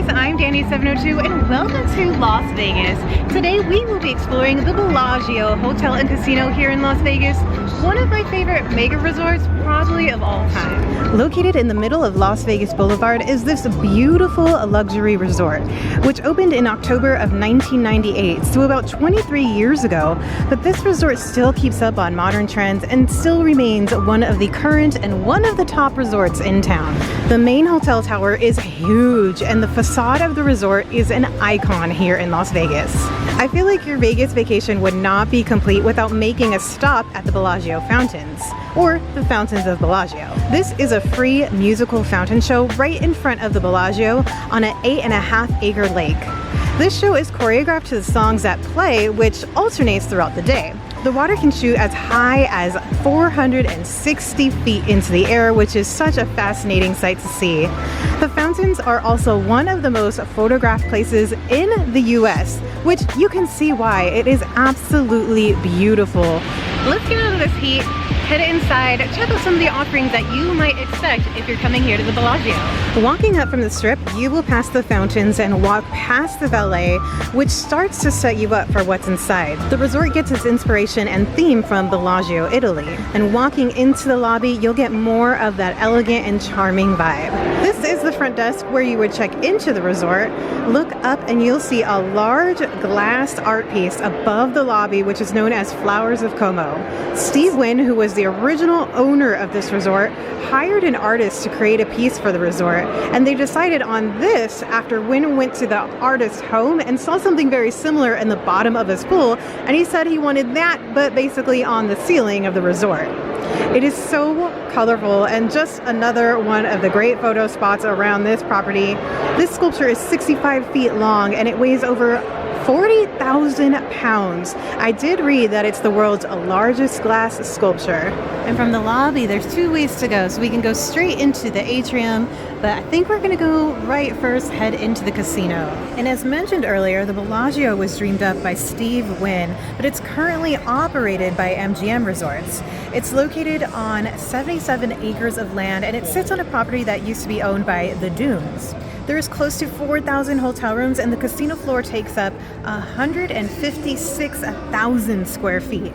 I'm Danny702 and welcome to Las Vegas. Today we will be exploring the Bellagio Hotel and Casino here in Las Vegas, one of my favorite mega resorts probably of all time. Located in the middle of Las Vegas Boulevard is this beautiful luxury resort, which opened in October of 1998, so about 23 years ago, but this resort still keeps up on modern trends and still remains one of the current and one of the top resorts in town. The main hotel tower is huge and the facade of the resort is an icon here in Las Vegas. I feel like your Vegas vacation would not be complete without making a stop at the Bellagio Fountains, or the Fountains of Bellagio. This is a free musical fountain show right in front of the Bellagio on an 8.5-acre lake. This show is choreographed to the songs that play, which alternates throughout the day. The water can shoot as high as 460 feet into the air, which is such a fascinating sight to see. The fountains are also one of the most photographed places in the US, which you can see why. It is absolutely beautiful. Let's get out of this heat, head inside, check out some of the offerings that you might expect if you're coming here to the Bellagio. Walking up from the strip, you will pass the fountains and walk past the valet, which starts to set you up for what's inside. The resort gets its inspiration and theme from Bellagio, Italy. And walking into the lobby, you'll get more of that elegant and charming vibe. This is the front desk where you would check into the resort. Look up and you'll see a large glass art piece above the lobby, which is known as Flowers of Como. Steve Wynn, who was the original owner of this resort, hired an artist to create a piece for the resort, and they decided on this after Wynn went to the artist's home and saw something very similar in the bottom of his pool, and he said he wanted that, but basically on the ceiling of the resort. It is so colorful and just another one of the great photo spots around this property. This sculpture is 65 feet long and it weighs over 40,000 pounds. I did read that it's the world's largest glass sculpture. And from the lobby, there's two ways to go. So we can go straight into the atrium, but I think we're gonna go right first, head into the casino. And as mentioned earlier, the Bellagio was dreamed up by Steve Wynn, but it's currently operated by MGM Resorts. It's located on 77 acres of land, and it sits on a property that used to be owned by the Dunes. There's close to 4,000 hotel rooms, and the casino floor takes up 156,000 square feet.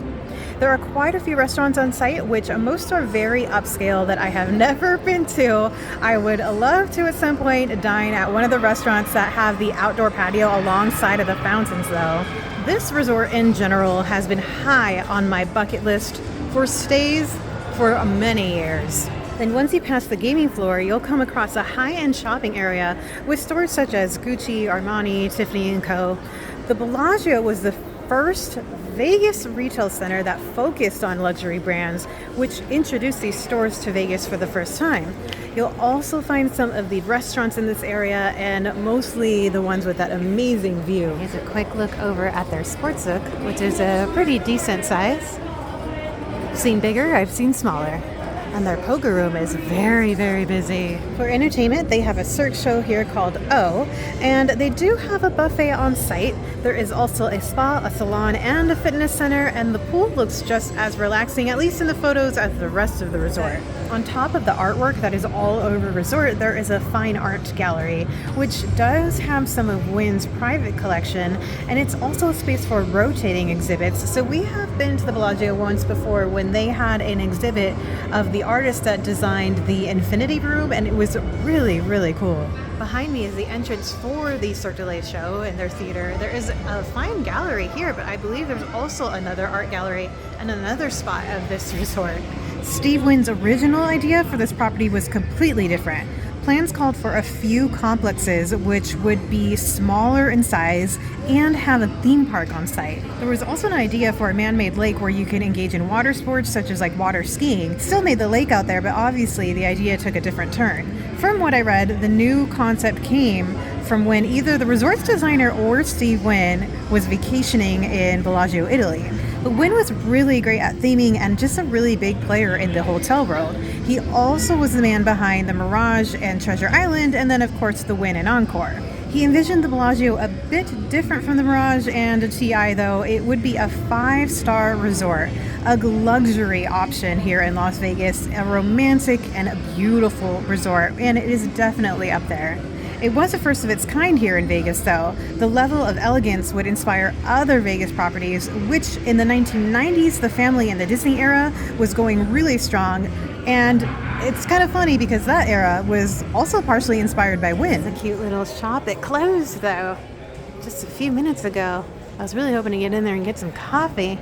There are quite a few restaurants on site, which most are very upscale that I have never been to. I would love to at some point dine at one of the restaurants that have the outdoor patio alongside of the fountains though. This resort in general has been high on my bucket list for stays for many years. Then once you pass the gaming floor, you'll come across a high-end shopping area with stores such as Gucci, Armani, Tiffany & Co. The Bellagio was the first Vegas retail center that focused on luxury brands, which introduced these stores to Vegas for the first time. You'll also find some of the restaurants in this area, and mostly the ones with that amazing view. Here's a quick look over at their sportsbook, which is a pretty decent size. I've seen bigger, I've seen smaller. And their poker room is very, very busy. For entertainment, they have a Cirque show here called O, and they do have a buffet on site. There is also a spa, a salon, and a fitness center, and the pool looks just as relaxing, at least in the photos, as the rest of the resort. On top of the artwork that is all over the resort, there is a fine art gallery, which does have some of Wynn's private collection, and it's also a space for rotating exhibits. So we have been to the Bellagio once before when they had an exhibit of the artist that designed the Infinity Room, and it was really, really cool. Behind me is the entrance for the Cirque du Soleil show and their theater. There is a fine gallery here, but I believe there's also another art gallery and another spot of this resort. Steve Wynn's original idea for this property was completely different. Plans called for a few complexes which would be smaller in size and have a theme park on site. There was also an idea for a man-made lake where you can engage in water sports such as like water skiing. Still made the lake out there, but obviously the idea took a different turn. From what I read, the new concept came from when either the resort's designer or Steve Wynn was vacationing in Bellagio, Italy. But Wynn was really great at theming and just a really big player in the hotel world. He also was the man behind the Mirage and Treasure Island, and then of course the Wynn and Encore. He envisioned the Bellagio a bit different from the Mirage and a TI though. It would be a 5-star resort, a luxury option here in Las Vegas, a romantic and a beautiful resort, and it is definitely up there. It was a first of its kind here in Vegas, though. The level of elegance would inspire other Vegas properties, which in the 1990s, the family in the Disney era was going really strong. And it's kind of funny because that era was also partially inspired by Wynn. It's a cute little shop. It closed, though, just a few minutes ago. I was really hoping to get in there and get some coffee.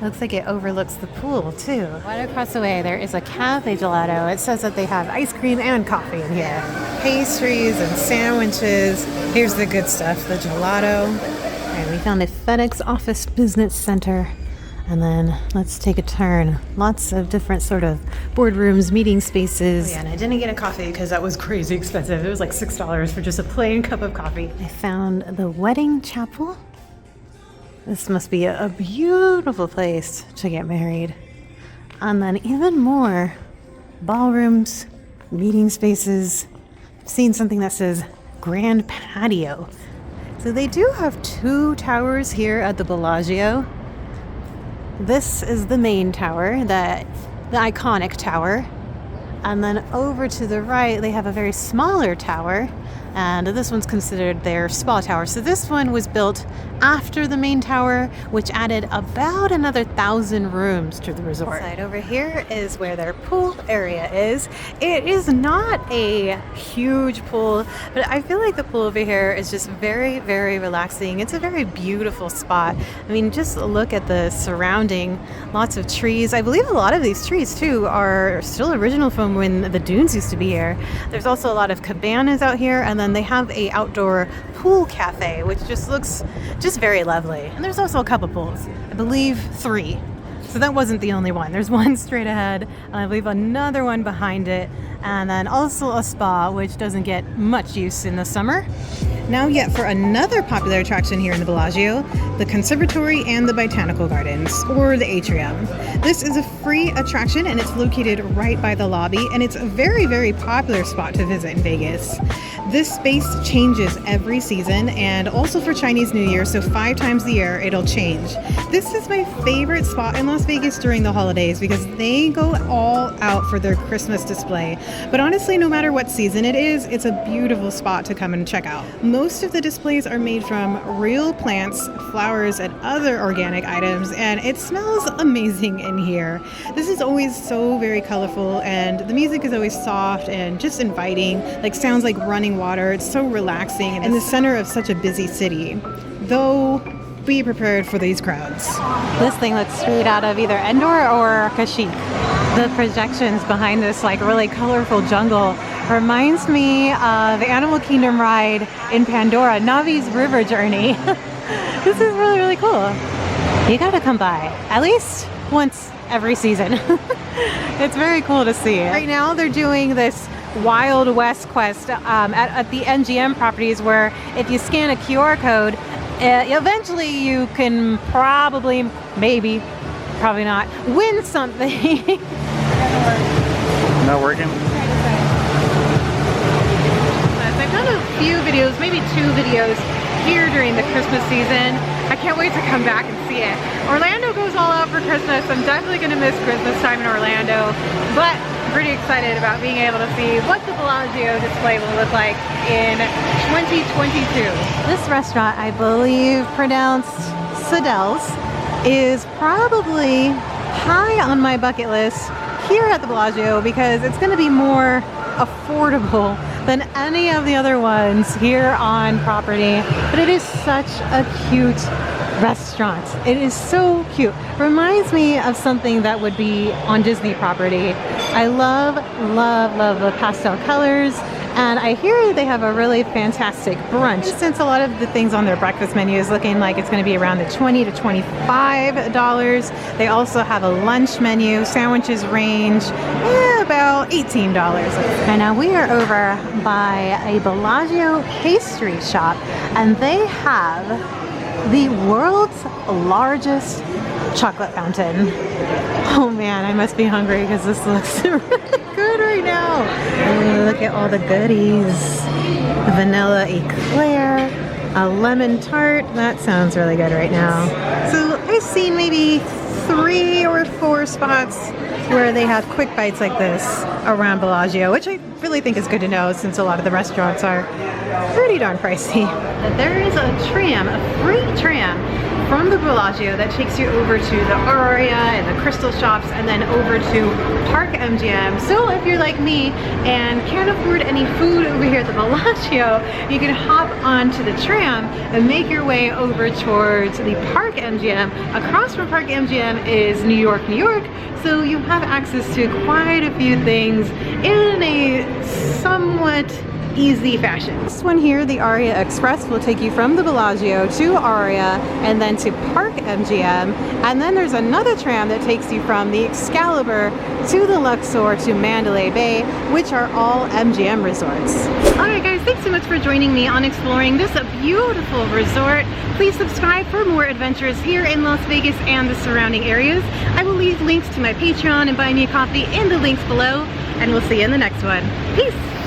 Looks like it overlooks the pool, too. Right across the way, there is a Cafe Gelato. It says that they have ice cream and coffee in here. Pastries and sandwiches. Here's the good stuff, the gelato. All right, we found a FedEx Office Business Center. And then let's take a turn. Lots of different sort of boardrooms, meeting spaces. Oh yeah, and I didn't get a coffee because that was crazy expensive. It was like $6 for just a plain cup of coffee. I found the wedding chapel. This must be a beautiful place to get married. And then even more ballrooms, meeting spaces. I've seen something that says Grand Patio. So they do have 2 towers here at the Bellagio. This is the main tower, the iconic tower. And then over to the right, they have a very smaller tower. And this one's considered their spa tower. So this one was built after the main tower, which added about another 1,000 rooms to the resort. Right over here is where their pool area is. It is not a huge pool, but I feel like the pool over here is just very, very relaxing. It's a very beautiful spot. I mean, just look at the surrounding, lots of trees. I believe a lot of these trees too are still original from when the dunes used to be here. There's also a lot of cabanas out here, and then they have a outdoor pool cafe, which just looks just very lovely. And there's also a couple pools, I believe 3. So that wasn't the only one. There's one straight ahead, and I believe another one behind it, and then also a spa, which doesn't get much use in the summer. Now yet for another popular attraction here in the Bellagio, the Conservatory and the Botanical Gardens, or the Atrium. This is a free attraction and it's located right by the lobby, and it's a very, very popular spot to visit in Vegas. This space changes every season, and also for Chinese New Year, so 5 times a year it'll change. This is my favorite spot in Las Vegas during the holidays because they go all out for their Christmas display. But honestly, no matter what season it is, it's a beautiful spot to come and check out. Most of the displays are made from real plants, flowers, and other organic items, and it smells amazing in here. This is always so very colorful, and the music is always soft and just inviting, like sounds like running water. It's so relaxing in the center of such a busy city. Though, be prepared for these crowds. This thing looks straight out of either Endor or Kashyyyk. The projections behind this like really colorful jungle reminds me of the Animal Kingdom ride in Pandora, Navi's River Journey. This is really, really cool. You gotta come by at least once every season. It's very cool to see. Right now they're doing this Wild West quest at the MGM properties, where if you scan a QR code, eventually you can probably, maybe, probably not, win something. Not working? I've done a few videos, maybe 2 videos here during the Christmas season. I can't wait to come back and see it. Orlando goes all out for Christmas. I'm definitely going to miss Christmas time in Orlando, but I'm pretty excited about being able to see what the Bellagio display will look like in 2022. This restaurant, I believe pronounced Siddells, is probably high on my bucket list here at the Bellagio because it's going to be more affordable than any of the other ones here on property. But it is such a cute restaurant. It is so cute. Reminds me of something that would be on Disney property. I love, love, love the pastel colors. And I hear they have a really fantastic brunch. Since a lot of the things on their breakfast menu is looking like it's going to be around the $20 to $25, they also have a lunch menu. Sandwiches range about $18. And now we are over by a Bellagio pastry shop, and they have the world's largest chocolate fountain. Oh man, I must be hungry because this looks really good right now. Look at all the goodies. Vanilla eclair, a lemon tart. That sounds really good right now. So I've seen maybe 3 or 4 spots where they have quick bites like this around Bellagio, which I really think is good to know since a lot of the restaurants are pretty darn pricey. There is a tram, a free tram from the Bellagio that takes you over to the Aria and the crystal shops and then over to Park MGM. So if you're like me and can't afford any food over here at the Bellagio, you can hop onto the tram and make your way over towards the Park MGM. Across from Park MGM is New York, New York. So you have access to quite a few things in a somewhat easy fashion. This one here, the Aria Express, will take you from the Bellagio to Aria and then to Park MGM. And then there's another tram that takes you from the Excalibur to the Luxor to Mandalay Bay, which are all MGM resorts. Alright guys, thanks so much for joining me on exploring this beautiful resort. Please subscribe for more adventures here in Las Vegas and the surrounding areas. I will leave links to my Patreon and Buy Me a Coffee in the links below, and we'll see you in the next one. Peace!